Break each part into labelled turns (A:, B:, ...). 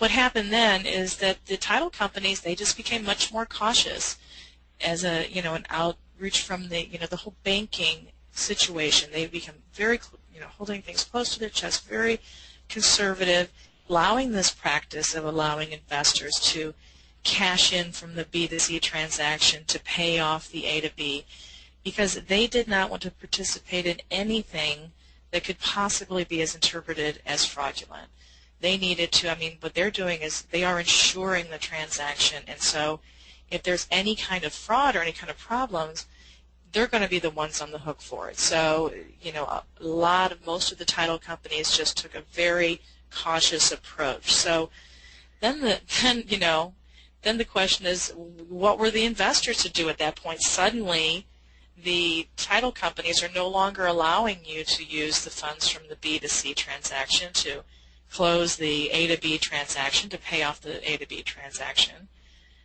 A: what happened then is that the title companies, they just became much more cautious as a, an outreach from the, the whole banking situation. They become very, holding things close to their chest, very conservative, allowing this practice of allowing investors to cash in from the B to C transaction to pay off the A to B, because they did not want to participate in anything that could possibly be as interpreted as fraudulent. They needed to, what they're doing is they are insuring the transaction, and so if there's any kind of fraud or any kind of problems, they're going to be the ones on the hook for it. So, most of the title companies just took a very cautious approach. So then the question is, what were the investors to do at that point? Suddenly, the title companies are no longer allowing you to use the funds from the B to C transaction to close the A to B transaction to pay off the A to B transaction.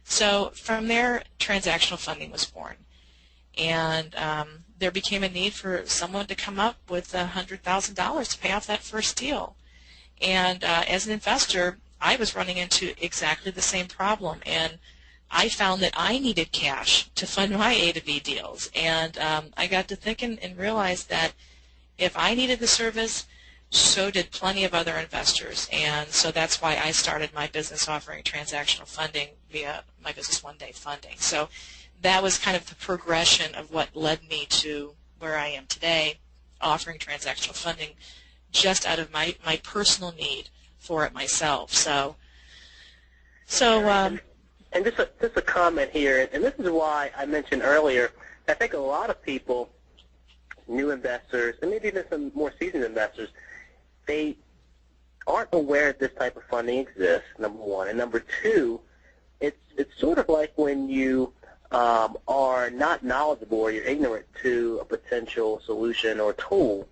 A: So from there, transactional funding was born. And there became a need for someone to come up with $100,000 to pay off that first deal. And as an investor, I was running into exactly the same problem, and I found that I needed cash to fund my A to B deals. And I got to thinking and realized that if I needed the service, so did plenty of other investors. And so that's why I started my business offering transactional funding via my business one day funding. So that was kind of the progression of what led me to where I am today, offering transactional funding just out of my personal need for it myself.
B: And just a comment here, and this is why I mentioned earlier, I think a lot of people, new investors, and maybe even some more seasoned investors, they aren't aware that this type of funding exists, number one. And number two, it's sort of like when you are not knowledgeable or you're ignorant to a potential solution or tool,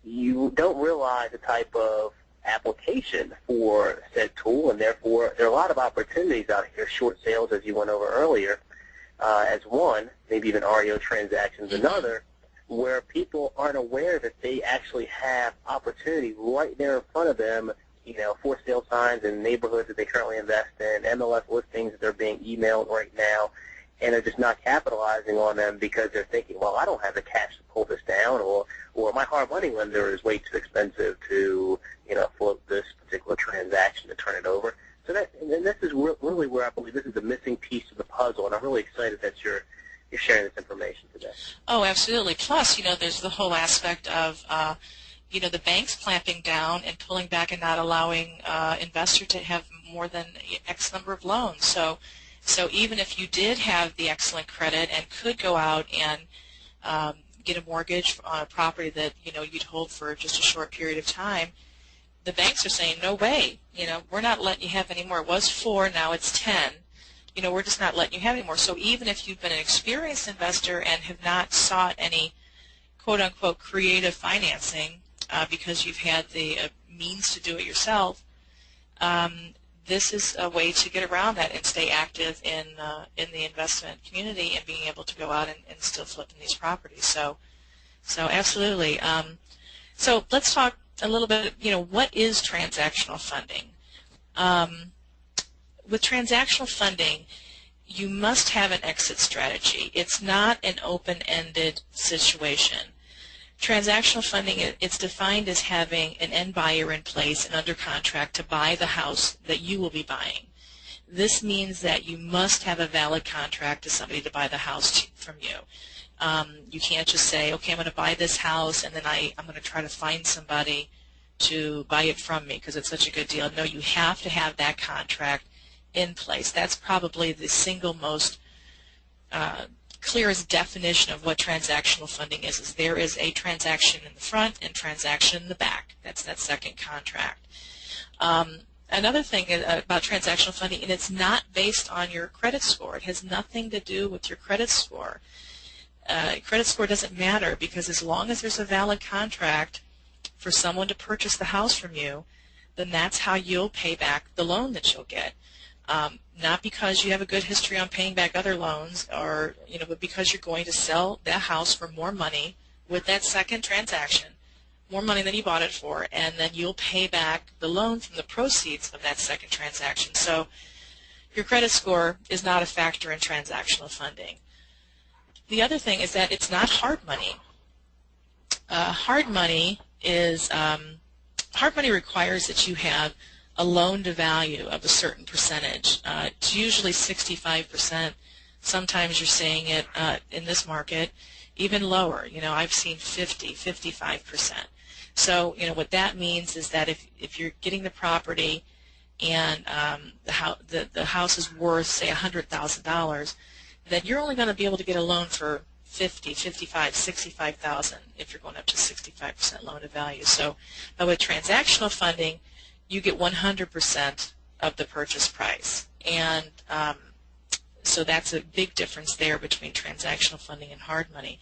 B: you don't realize the type of application for said tool, and therefore there are a lot of opportunities out here, short sales as you went over earlier, as one, maybe even REO transactions another, where people aren't aware that they actually have opportunity right there in front of them, for sale signs in neighborhoods that they currently invest in, MLS listings that they're being emailed right now, and they're just not capitalizing on them because they're thinking, well, I don't have the cash to pull this down, or my hard money lender is way too expensive to, float this particular transaction to turn it over. So this is really where I believe this is the missing piece of the puzzle, and I'm really excited that you're sharing this information today.
A: Oh, absolutely. Plus, there's the whole aspect of, the banks clamping down and pulling back and not allowing investors to have more than X number of loans. So even if you did have the excellent credit and could go out and get a mortgage on a property that you'd hold for just a short period of time, the banks are saying, no way, we're not letting you have any more. It was 4, now it's 10. We're just not letting you have any more. So even if you've been an experienced investor and have not sought any quote-unquote creative financing because you've had the means to do it yourself, this is a way to get around that and stay active in the investment community and being able to go out and still flip in these properties. So absolutely. So let's talk a little bit, what is transactional funding? With transactional funding, you must have an exit strategy. It's not an open-ended situation. Transactional funding, it's defined as having an end buyer in place and under contract to buy the house that you will be buying. This means that you must have a valid contract to somebody to buy the house from you. You can't just say, okay, I'm going to buy this house and then I'm going to try to find somebody to buy it from me because it's such a good deal. No, you have to have that contract in place. That's probably the single most clearest definition of what transactional funding is there is a transaction in the front and transaction in the back. That's that second contract. Another thing about transactional funding, and it's not based on your credit score. It has nothing to do with your credit score. Credit score doesn't matter because as long as there's a valid contract for someone to purchase the house from you, then that's how you'll pay back the loan that you'll get. Not because you have a good history on paying back other loans, or but because you're going to sell that house for more money with that second transaction more money than you bought it for, and then you'll pay back the loan from the proceeds of that second transaction. So your credit score is not a factor in transactional funding. The other thing is that it's not hard money. Hard money requires that you have a loan to value of a certain percentage. It's usually 65%. Sometimes you're seeing it in this market even lower. I've seen 50, 55%. So what that means is that if you're getting the property and the house is worth, say, $100,000, then you're only going to be able to get a loan for 50, 55, 65,000 if you're going up to 65% loan to value. So with transactional funding, you get 100% of the purchase price, and so that's a big difference there between transactional funding and hard money.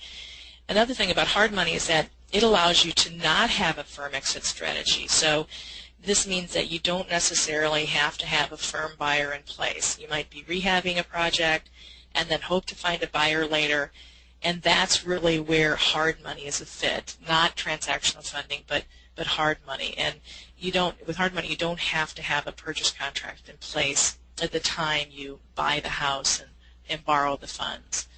A: Another thing about hard money is that it allows you to not have a firm exit strategy. So this means that you don't necessarily have to have a firm buyer in place. You might be rehabbing a project and then hope to find a buyer later, and that's really where hard money is a fit, not transactional funding, but hard money. And with hard money, you don't have to have a purchase contract in place at the time you buy the house and borrow the funds.